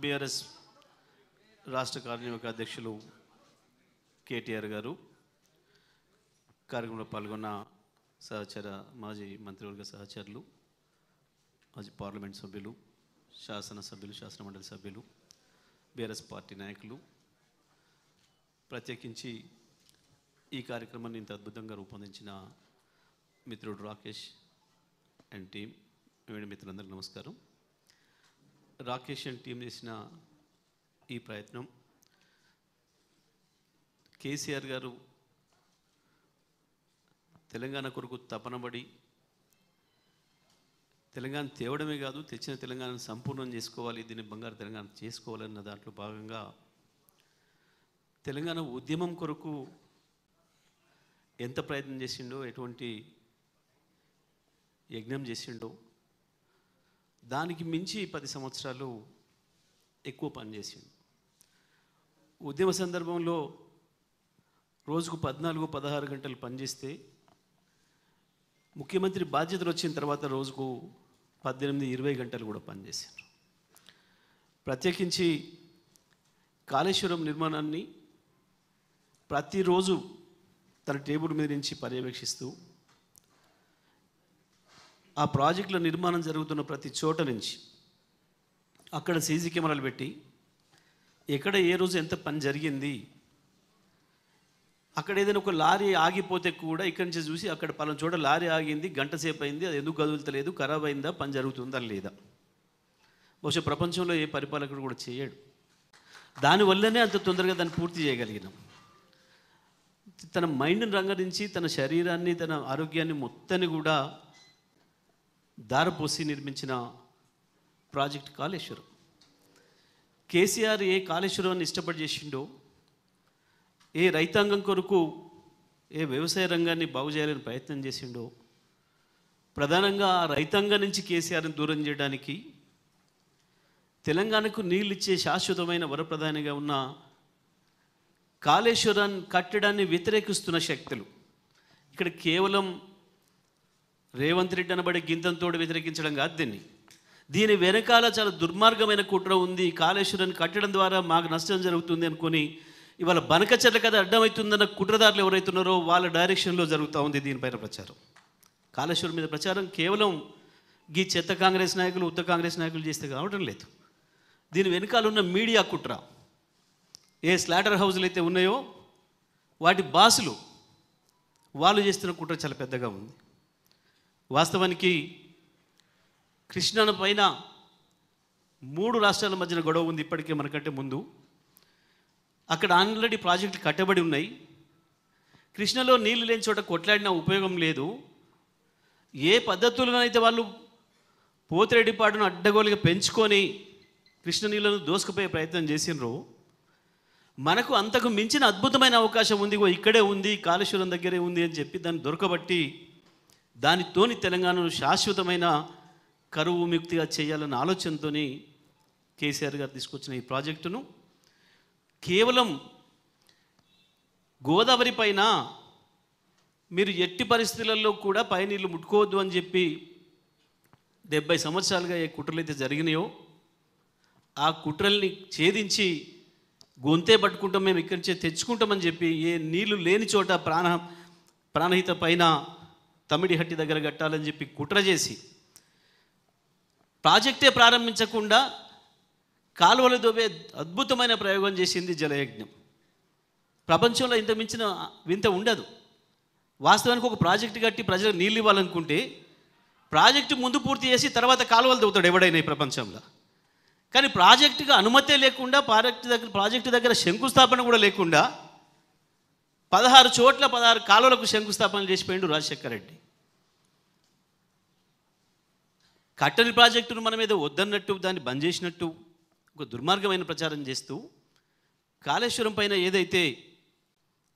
BRS రాష్ట్ర కార్యనిర్వాహక అధ్యక్షులు కేటీఆర్ గారు, కార్యక్రమంలో పాల్గొన్న సహచర మాజీ మంత్రివర్గ సహచరులు, మాజీ పార్లమెంట్ సభ్యులు, శాసనసభ్యులు, శాసనమండలి సభ్యులు, బీఆర్ఎస్ పార్టీ నాయకులు, ప్రత్యేకించి ఈ కార్యక్రమాన్ని ఇంత అద్భుతంగా రూపొందించిన మిత్రుడు రాకేష్ అండ్ టీం, మిత్రులందరికీ నమస్కారం. రాకేష్ అండ్ టీం చేసిన ఈ ప్రయత్నం కేసీఆర్ గారు తెలంగాణ కొరకు తపనబడి తెలంగాణ తేవడమే కాదు, తెచ్చిన తెలంగాణను సంపూర్ణం చేసుకోవాలి, దీన్ని బంగారు తెలంగాణ చేసుకోవాలన్న దాంట్లో భాగంగా తెలంగాణ ఉద్యమం కొరకు ఎంత ప్రయత్నం చేసిండో, ఎటువంటి యజ్ఞం చేసిండో, దానికి మించి 10 సంవత్సరాలు ఎక్కువ పనిచేసిండు. ఉద్యమ సందర్భంలో రోజుకు 14-16 గంటలు పనిచేస్తే, ముఖ్యమంత్రి బాధ్యతలు వచ్చిన తర్వాత రోజుకు 18-20 గంటలు కూడా పనిచేశారు. ప్రత్యేకించి కాళేశ్వరం నిర్మాణాన్ని ప్రతిరోజు తన టేబుల్ మీద నుంచి పర్యవేక్షిస్తూ, ఆ ప్రాజెక్టుల నిర్మాణం జరుగుతున్న ప్రతి చోట నుంచి అక్కడ సీసీ కెమెరాలు పెట్టి ఎక్కడ ఏ రోజు ఎంత పని జరిగింది, అక్కడ ఏదైనా ఒక లారీ ఆగిపోతే కూడా ఇక్కడి నుంచి చూసి అక్కడ పలానా చోట లారీ ఆగింది, గంట సేపు అయింది, అది ఎందుకు కదులుతలేదు, ఖరాబ్ అయిందా, పని జరుగుతుందా లేదా. బహుశా ప్రపంచంలో ఏ పరిపాలకుడు కూడా చేయడు. దానివల్లనే అంత తొందరగా దాన్ని పూర్తి చేయగలిగినాం. తన మైండ్ని రంగరించి, తన శరీరాన్ని, తన ఆరోగ్యాన్ని మొత్తాన్ని కూడా దారపోసి నిర్మించిన ప్రాజెక్ట్ కాళేశ్వరం. కేసీఆర్ ఏ కాళేశ్వరాన్ని ఇష్టపడి చేసిండో, ఏ రైతాంగం కొరకు, ఏ వ్యవసాయ రంగాన్ని బాగు చేయాలని ప్రయత్నం చేసిండో, ప్రధానంగా ఆ రైతాంగం నుంచి కేసీఆర్ని దూరం చేయడానికి, తెలంగాణకు నీళ్ళు ఇచ్చే శాశ్వతమైన వరప్రధానిగా ఉన్న కాళేశ్వరాన్ని కట్టడాన్ని వ్యతిరేకిస్తున్న శక్తులు, ఇక్కడ కేవలం రేవంత్ రెడ్డి అనబడే గింతంతో వ్యతిరేకించడం కాదు. దీని వెనకాల చాలా దుర్మార్గమైన కుట్ర ఉంది. కాళేశ్వరాన్ని కట్టడం ద్వారా మాకు నష్టం జరుగుతుంది అనుకొని ఇవాళ బనకచెట్ల కథ అడ్డమవుతుందన్న కుట్రదారులు ఎవరైతున్నారో వాళ్ళ డైరెక్షన్లో జరుగుతూ ఉంది దీనిపైన ప్రచారం. కాళేశ్వరం మీద ప్రచారం కేవలం ఈ చెత్త కాంగ్రెస్ నాయకులు, ఉత్త కాంగ్రెస్ నాయకులు చేస్తే కావడం లేదు. దీని వెనకాల ఉన్న మీడియా కుట్ర, ఏ స్లాటర్ హౌస్లు అయితే ఉన్నాయో వాటి బాసులు వాళ్ళు చేస్తున్న కుట్ర చాలా పెద్దగా ఉంది. వాస్తవానికి కృష్ణా పైన 3 రాష్ట్రాల మధ్యన గొడవ ఉంది ఇప్పటికే మనకంటే ముందు. అక్కడ ఆల్రెడీ ప్రాజెక్టులు కట్టబడి ఉన్నాయి. కృష్ణలో నీళ్లు లేని చోట కొట్లాడినా ఉపయోగం లేదు. ఏ పద్ధతులనైతే వాళ్ళు పోతిరెడ్డిపాడును అడ్డగోలుగా పెంచుకొని కృష్ణ నీళ్లను దోసుకుపోయే ప్రయత్నం చేసినరో, మనకు అంతకు మించిన అద్భుతమైన అవకాశం ఉంది, ఇక్కడే ఉంది, కాళేశ్వరం దగ్గరే ఉంది అని చెప్పి దాన్ని దొరకబట్టి దానితోని తెలంగాణను శాశ్వతమైన కరువు విముక్తిగా చేయాలన్న ఆలోచనతో కేసీఆర్ గారు తీసుకొచ్చిన ఈ ప్రాజెక్టును కేవలం గోదావరి పైన మీరు ఎట్టి పరిస్థితులలో కూడా పైనీళ్ళు ముట్టుకోవద్దు అని చెప్పి 70 సంవత్సరాలుగా ఏ కుట్రలు అయితే జరిగినాయో ఆ కుట్రల్ని ఛేదించి గొంతే పట్టుకుంటాం, మేము ఇక్కడి నుంచే తెచ్చుకుంటామని చెప్పి ఏ నీళ్లు లేని చోట ప్రాణహిత పైన తమిడిహట్టి దగ్గర కట్టాలని చెప్పి కుట్ర చేసి ప్రాజెక్టే ప్రారంభించకుండా కాలువలు దోవే అద్భుతమైన ప్రయోగం చేసింది జలయజ్ఞం. ప్రపంచంలో ఇంత మించిన వింత ఉండదు. వాస్తవానికి ఒక ప్రాజెక్టు కట్టి ప్రజలకు నీళ్ళు ఇవ్వాలనుకుంటే ప్రాజెక్టు ముందు పూర్తి చేసి తర్వాత కాలువలు దవ్వుతాడు ఎవడైనా ఈ ప్రపంచంలో. కానీ ప్రాజెక్టుగా అనుమతే లేకుండా, ప్రాజెక్టు దగ్గర శంకుస్థాపన కూడా లేకుండా 16 చోట్ల 16 కాలువలకు శంకుస్థాపన చేసిపోయిండు రాజశేఖర్ రెడ్డి. కట్టని ప్రాజెక్టును మనం ఏదో వద్దన్నట్టు, దాన్ని బంద్ చేసినట్టు ఒక దుర్మార్గమైన ప్రచారం చేస్తూ, కాళేశ్వరం పైన ఏదైతే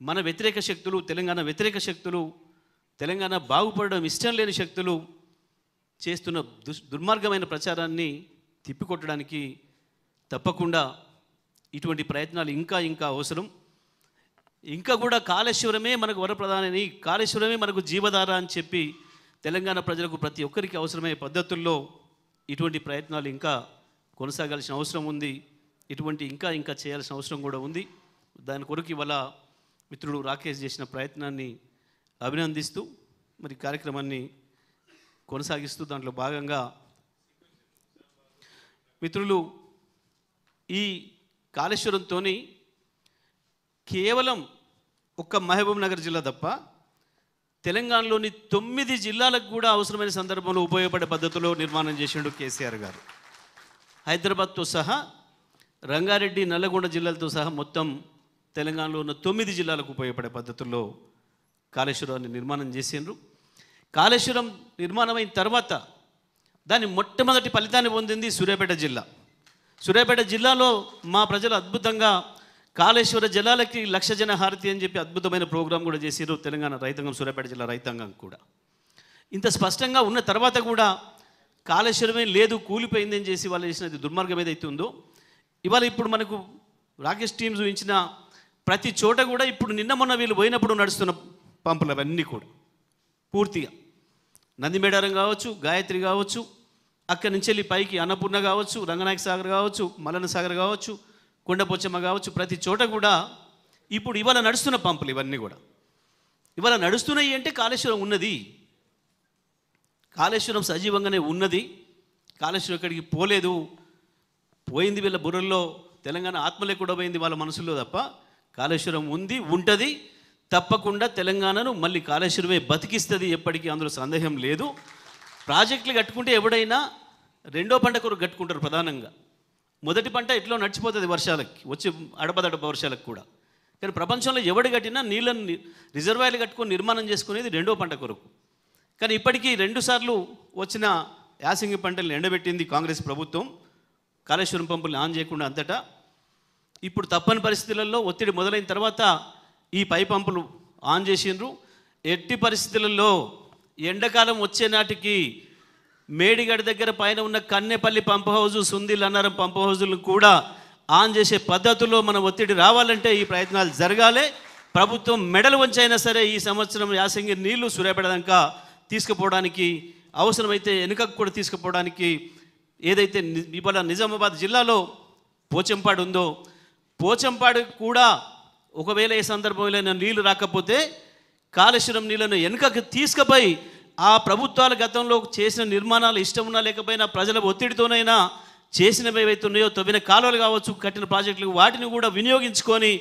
మన వ్యతిరేక శక్తులు, తెలంగాణ వ్యతిరేక శక్తులు, తెలంగాణ బాగుపడడం ఇష్టం లేని శక్తులు చేస్తున్న దుర్మార్గమైన ప్రచారాన్ని తిప్పికొట్టడానికి తప్పకుండా ఇటువంటి ప్రయత్నాలు ఇంకా ఇంకా అవసరం. ఇంకా కూడా కాళేశ్వరమే మనకు వరప్రధాని, కాళేశ్వరమే మనకు జీవధార అని చెప్పి తెలంగాణ ప్రజలకు ప్రతి ఒక్కరికి అవసరమయ్యే పద్ధతుల్లో ఇటువంటి ప్రయత్నాలు ఇంకా కొనసాగాల్సిన అవసరం ఉంది. ఇటువంటి ఇంకా చేయాల్సిన అవసరం కూడా ఉంది. దాని కొరకు ఇవాళ మిత్రుడు రాకేష్ చేసిన ప్రయత్నాన్ని అభినందిస్తూ మరి కార్యక్రమాన్ని కొనసాగిస్తూ దాంట్లో భాగంగా మిత్రులు ఈ కాళేశ్వరంతో కేవలం ఒక్క మహబూబ్ నగర్ జిల్లా తప్ప తెలంగాణలోని 9 జిల్లాలకు కూడా అవసరమైన సందర్భంలో ఉపయోగపడే పద్ధతిలో నిర్మాణం చేసిండు కేసీఆర్ గారు. హైదరాబాద్తో సహా రంగారెడ్డి, నల్లగొండ జిల్లాలతో సహా మొత్తం తెలంగాణలో ఉన్న 9 జిల్లాలకు ఉపయోగపడే పద్ధతుల్లో కాళేశ్వరాన్ని నిర్మాణం చేసిండ్రు. కాళేశ్వరం నిర్మాణమైన తర్వాత దాని మొట్టమొదటి ఫలితాన్ని పొందింది సూర్యాపేట జిల్లా. సూర్యాపేట జిల్లాలో మా ప్రజలు అద్భుతంగా కాళేశ్వర జలాలకి 1,00,000 జన హారతి అని చెప్పి అద్భుతమైన ప్రోగ్రాం కూడా చేసారు తెలంగాణ రైతాంగం, సూర్యాపేట జిల్లా రైతాంగం కూడా. ఇంత స్పష్టంగా ఉన్న తర్వాత కూడా కాళేశ్వరమే లేదు, కూలిపోయింది అని చేసి వాళ్ళు చేసినది దుర్మార్గం ఏదైతే ఉందో, ఇప్పుడు మనకు రాకేష్ టీమ్ చూపించిన ప్రతి చోట కూడా ఇప్పుడు నిన్న మొన్న వీళ్ళు పోయినప్పుడు నడుస్తున్న పంపులు అవన్నీ కూడా పూర్తిగా నందిమేడారం కావచ్చు, గాయత్రి కావచ్చు, అక్కడి నుంచి వెళ్ళి పైకి అన్నపూర్ణ కావచ్చు, రంగనాయక సాగర్ కావచ్చు, మల్లన్న సాగర్ కావచ్చు, కొండపోచమ్మ కావచ్చు, ప్రతి చోట కూడా ఇప్పుడు ఇవాళ నడుస్తున్న పంపులు ఇవన్నీ కూడా ఇవాళ నడుస్తున్నాయి అంటే కాళేశ్వరం ఉన్నది, కాళేశ్వరం సజీవంగానే ఉన్నది. కాళేశ్వరం ఎక్కడికి పోలేదు, పోయింది వీళ్ళ బుర్రల్లో, తెలంగాణ ఆత్మలే కూడా పోయింది వాళ్ళ మనసులో తప్ప కాళేశ్వరం ఉంది, ఉంటుంది. తప్పకుండా తెలంగాణను మళ్ళీ కాళేశ్వరమే బతికిస్తుంది, ఎప్పటికీ అందులో సందేహం లేదు. ప్రాజెక్టులు కట్టుకుంటే ఎవడైనా రెండో పంట కొరకు కట్టుకుంటారు ప్రధానంగా. మొదటి పంట ఎట్లా నడిచిపోతుంది వర్షాలకి, వచ్చి అడపదడప వర్షాలకు కూడా. కానీ ప్రపంచంలో ఎవడు కట్టినా నీళ్ళని రిజర్వాయర్లు కట్టుకొని నిర్మాణం చేసుకునేది రెండో పంట కొరకు. కానీ ఇప్పటికీ 2 సార్లు వచ్చిన యాసంగి పంటలను ఎండబెట్టింది కాంగ్రెస్ ప్రభుత్వం, కాళేశ్వరం పంపుల్ని ఆన్ చేయకుండా అంతటా. ఇప్పుడు తప్పని పరిస్థితులలో ఒత్తిడి మొదలైన తర్వాత ఈ పై పంపులు ఆన్ చేసిండ్రు. ఎట్టి పరిస్థితులలో ఎండాకాలం వచ్చే నాటికి మేడిగడ్డ దగ్గర పైన ఉన్న Kannepalli pump house, Sundilla Annaram pump హౌజులను కూడా ఆన్ చేసే పద్ధతుల్లో మన ఒత్తిడి రావాలంటే ఈ ప్రయత్నాలు జరగాలి. ప్రభుత్వం మెడలు వంచైనా సరే ఈ సంవత్సరం యాసంగి నీళ్లు సూర్యాపేట దాకా తీసుకుపోవడానికి, అవసరమైతే వెనుకకు కూడా తీసుకుపోవడానికి, ఏదైతే ఇవాళ నిజామాబాద్ జిల్లాలో పోచంపాడు ఉందో, పోచంపాడు కూడా ఒకవేళ ఏ సందర్భంలో నీళ్లు రాకపోతే కాళేశ్వరం నీళ్లను వెనుకకు తీసుకుపోయి ఆ ప్రభుత్వాల గతంలో చేసిన నిర్మాణాలు ఇష్టం ఉన్నా లేకపోయినా ప్రజల ఒత్తిడితోనైనా చేసినవి ఏవైతే ఉన్నాయో, తవ్విన కాలువలు కావచ్చు, కట్టిన ప్రాజెక్టులు, వాటిని కూడా వినియోగించుకొని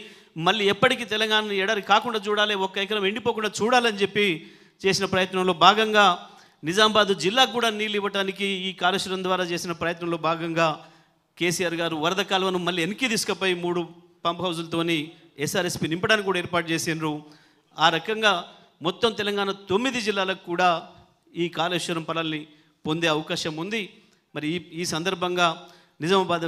మళ్ళీ ఎప్పటికీ తెలంగాణను ఎడరి కాకుండా చూడాలి, 1 ఎకరం ఎండిపోకుండా చూడాలని చెప్పి చేసిన ప్రయత్నంలో భాగంగా నిజామాబాద్ జిల్లాకు కూడా నీళ్ళు ఇవ్వడానికి ఈ కాళేశ్వరం ద్వారా చేసిన ప్రయత్నంలో భాగంగా కేసీఆర్ గారు వరద కాలువను మళ్ళీ వెనక్కి తీసుకుపోయి 3 పంప్ హౌజులతోని ఎస్ఆర్ఎస్పి నింపడానికి కూడా ఏర్పాటు చేసిండ్రు. ఆ రకంగా మొత్తం తెలంగాణ 9 జిల్లాలకు కూడా ఈ కాళేశ్వరం ఫలాల్ని పొందే అవకాశం ఉంది. మరి ఈ సందర్భంగా నిజామాబాద్